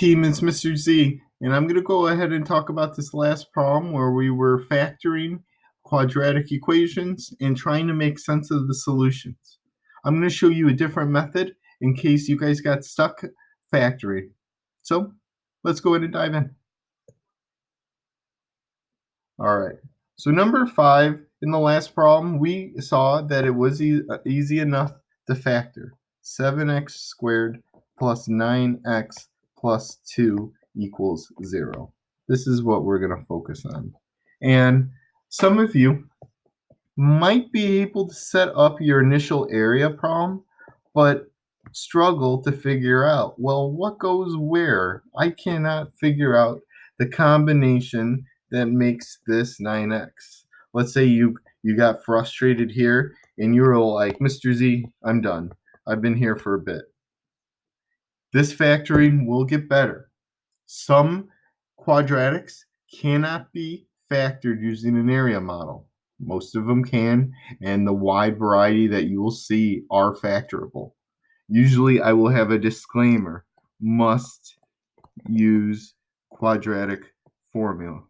Team, it's Mr. Z, and I'm going to go ahead and talk about this last problem where we were factoring quadratic equations and trying to make sense of the solutions. I'm going to show you a different method in case you guys got stuck factoring. So let's go ahead and dive in. All right, so number 5, in the last problem, we saw that it was easy enough to factor 7x squared plus 9x plus 2 equals 0. This is what we're going to focus on. And some of you might be able to set up your initial area problem, but struggle to figure out, well, what goes where? I cannot figure out the combination that makes this 9x. Let's say you got frustrated here and you were like, Mr. Z, I'm done. I've been here for a bit. This factoring will get better. Some quadratics cannot be factored using an area model. Most of them can, and the wide variety that you will see are factorable. Usually I will have a disclaimer, must use quadratic formula.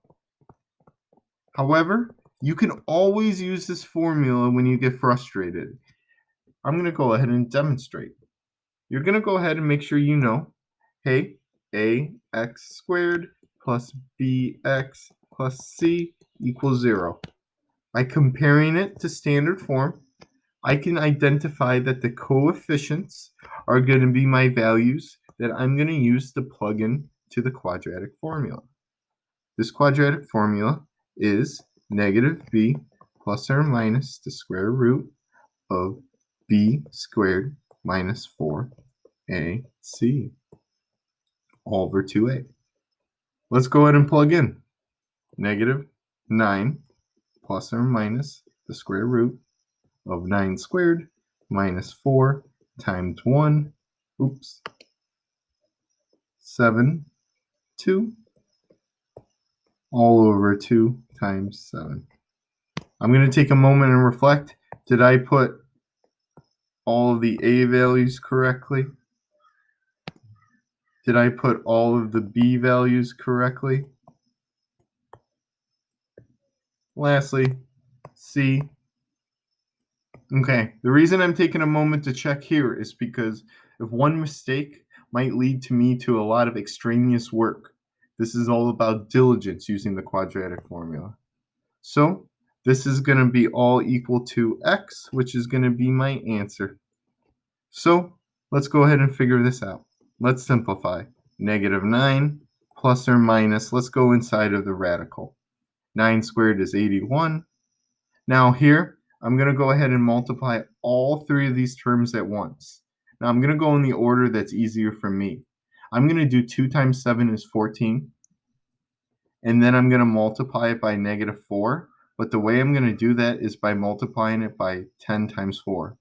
However, you can always use this formula when you get frustrated. I'm going to go ahead and demonstrate. You're going to go ahead and make sure you know, hey, ax squared plus bx plus c equals 0. By comparing it to standard form, I can identify that the coefficients are going to be my values that I'm going to use to plug in to the quadratic formula. This quadratic formula is negative b plus or minus the square root of b squared minus 4ac all over 2a. Let's go ahead and plug in. Negative 9 plus or minus the square root of 9 squared minus 4 times 1, 7, 2, all over 2 times 7. I'm going to take a moment and reflect. Did I put all of the a values correctly? Did I put all of the b values correctly? Lastly, c. Okay, the reason I'm taking a moment to check here is because if one mistake might lead to me to a lot of extraneous work. This is all about diligence using the quadratic formula. So this is going to be all equal to x, which is going to be my answer. So let's go ahead and figure this out. Let's simplify. Negative 9 plus or minus, let's go inside of the radical. 9 squared is 81. Now here, I'm going to go ahead and multiply all 3 of these terms at once. Now I'm going to go in the order that's easier for me. I'm going to do 2 times 7 is 14. And then I'm going to multiply it by negative 4. But the way I'm going to do that is by multiplying it by 10 times 4.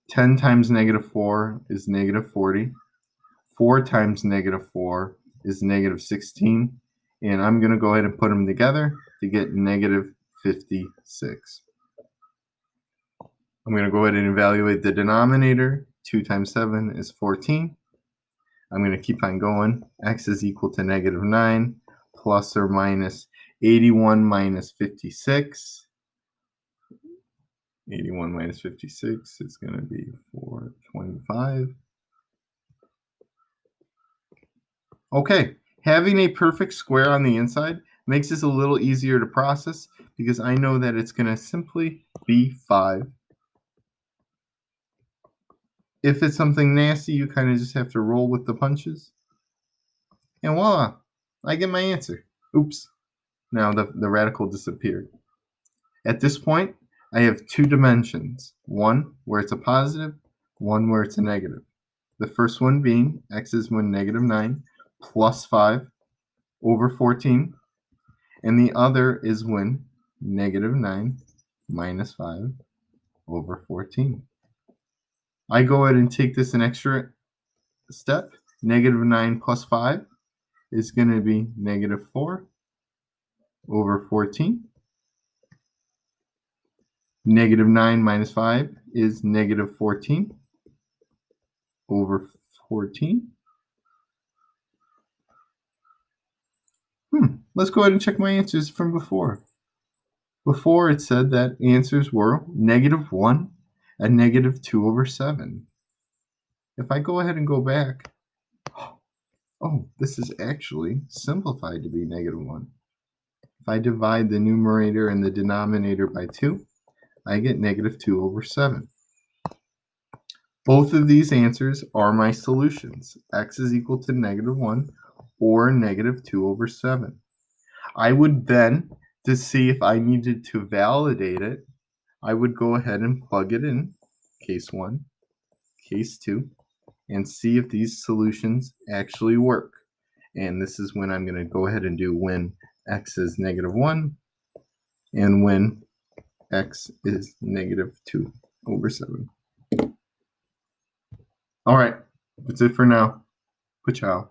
10 times negative 4 is negative 40. 4 times negative 4 is negative 16. And I'm going to go ahead and put them together to get negative 56. I'm going to go ahead and evaluate the denominator. 2 times 7 is 14. I'm going to keep on going. X is equal to negative 9 plus or minus 81 minus 56. 81 minus 56 is going to be 425. Okay, having a perfect square on the inside makes this a little easier to process because I know that it's going to simply be 5. If it's something nasty, you kind of just have to roll with the punches. And voila, I get my answer. Oops, now the radical disappeared. At this point, I have 2 dimensions, one where it's a positive, one where it's a negative. The first one being x is when negative 9 plus 5 over 14, and the other is when negative 9 minus 5 over 14. I go ahead and take this an extra step. Negative 9 plus 5 is going to be negative 4 over 14. Negative 9 minus 5 is negative 14 over 14. let's go ahead and check my answers from before. Before it said that answers were -1 and -2/7. If I go ahead and go back, oh, this is actually simplified to be -1. If I divide the numerator and the denominator by 2, I get -2/7. Both of these answers are my solutions. X is equal to -1 or -2/7. I would then, to see if I needed to validate it, I would go ahead and plug it in, case 1, case 2, and see if these solutions actually work. And this is when I'm going to go ahead and do when x is -1 and when x is -2/7. All right, that's it for now. Ciao.